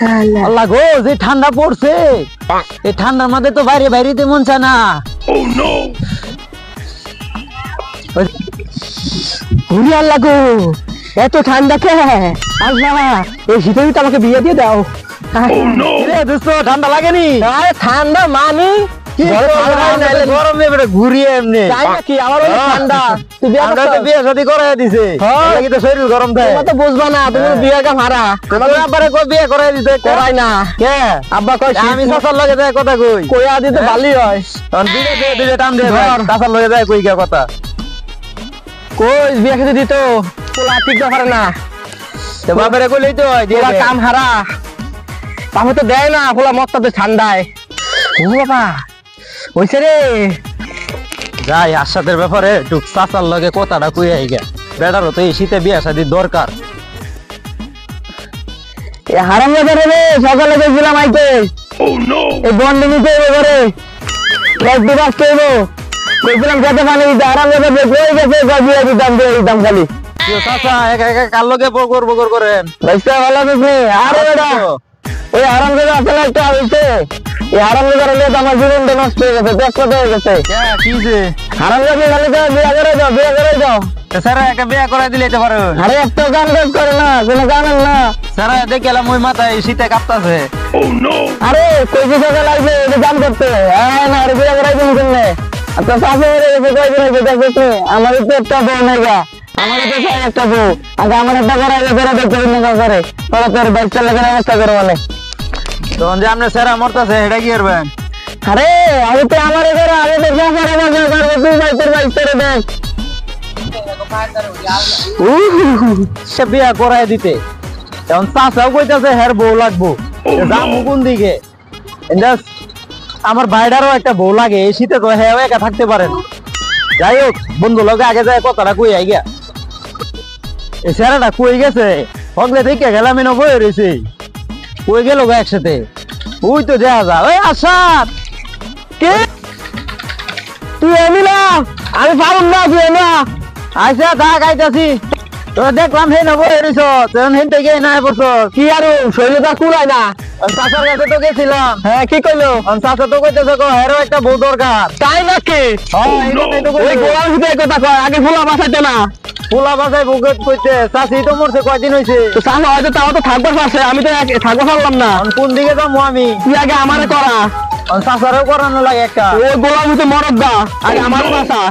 আল্লাহ গো, যে ঠান্ডা পড়ছে, এই ঠান্ডার মধ্যে তো বাইরে বাইরেতে মন চায় না। আল্লাহ গো, এত ঠান্ডা কে? আল্লাহ, এই শীতে তো আমাকে বিয়ে দিয়ে দাও। ঠান্ডা লাগেনি? ঠান্ডা মানে ঘুরিয়ে এমনি বিয়ে শাদী করাই দিছে, শরীর গরম দেয় তো বুঝবা না, তুমি বিয়ে কা ভাড়া বিয়ে করাই দিতে করাই না। কে আব্বা কই আমি চাচার লগে যায় কথা কই, কইয়া দিতে ভালোই হয়। দিলে টান দিয়ে চাচার লগে যায় কই কে কথা কই বিয়ে খেতে দিত পোলা ঠিক পারে না, বাপেরে কইলেই তো হয় কাম হারা আমি তো দেয় না পোলা মতটা তো ঠান্ডায়। ও বাবা হইছে রে, যাই আশাদের ব্যাপারে একটু চাচার লগে কথাটা কই আই গে, বেটারও তো এই শীতে বিয়ে শাদী দরকার। হারাম বাজারে রে সকালে গেছিলাম আইতে, এই বন্ধ নিতে এবারে এক দুবার কেব কইছিলাম কত পানি দিতে, হারাম বাজারে কই গেছে গজিয়ে দিতাম দিয়ে দিতাম খালি। চাচা একা একা কার লগে বগর বগর করেন? ভাইসা ভালো আছিস? আরে বেটা ওই হারাম বাজার আসলে একটা হইছে, এই হারাম বাজারে লে আমার জীবনটা নষ্ট হয়ে গেছে, ব্যস্ত হয়ে গেছে। কি যে হারাম বাজারে খালি তো বিয়ে করে যাও, বিয়ে করে যাও। স্যার একা বিয়ে করাই দিলে যেতে পারো? আরে একটা গান গাছ করে না, কোনো গানের না। স্যার দেখলাম ওই মাথায় শীতে কাঁপতাছে। আরে কই সকাল লাগবে এটা গান করতে, হ্যাঁ না আরে বিয়ে করাই দিন কেন? আচ্ছা চাষে মেরে গেছে কয়দিন হয়েছে দেখছিস? আমার তো একটা বউ নাই গা, আমার তো চাই একটা বউ, আগে আমার একটা করাই তোরা দেখতে দিন না করে তোরা তোর বাচ্চা লেগে অবস্থা করে মানে তখন যে আপনি স্যার মরতাছে এটা কি করবেন? আরে আমি তো আমার ঘরে আগে তো সংসারে বসে করবো, তুই ভাই তোর বাচ্চারে দেখ বিয়া করাই দিতে। এখন চাচাও কইতাছে হের বউ লাগবো, যাবো কোন দিকে? আমার ভাইটারও একটা বউ লাগে, এই শীতে তো হ্যাঁ একা থাকতে পারেন। যাই হোক বন্ধু লগে আগে যায় কথাটা কই আই গিয়া, এই স্যারাটা কই গেছে হগলে দেখে গেলাম এনে বয়ে রয়েছে, কই গেল গা একসাথে? ওই তো দেখা যা। ওই আসাদ কে তুই এলি না? আমি পারুম না, তুই না আচ্ছা থাক আইতাছি। তোরা দেখলাম হে না বয়ে রয়েছ, তখন হেন থেকে না পড়ছ কি আরো শরীরটা কুলায় না। চাচার কাছে তো গেছিলাম, হ্যাঁ কি কইলো? চাচা তো কইতেছে হেরো একটা বউ দরকার। তাই নাকি? ওই গোলাম ভিতরে কথা কয়, আগে ফুলা বাসাইতে না। পোলা বাসায় বুকেট কইতে চাচি তো মরছে কয়দিন হয়েছে। তো চাচা হয়তো তাও তো থাকবার পারছে, আমি তো থাকবো পারলাম না। কোন দিকে যাবো আমি? তুই আগে আমারে করা, চাচারও করানো লাগে একটা। ওই গোলাম ভিতরে মরদ দা আগে আমার বাসা।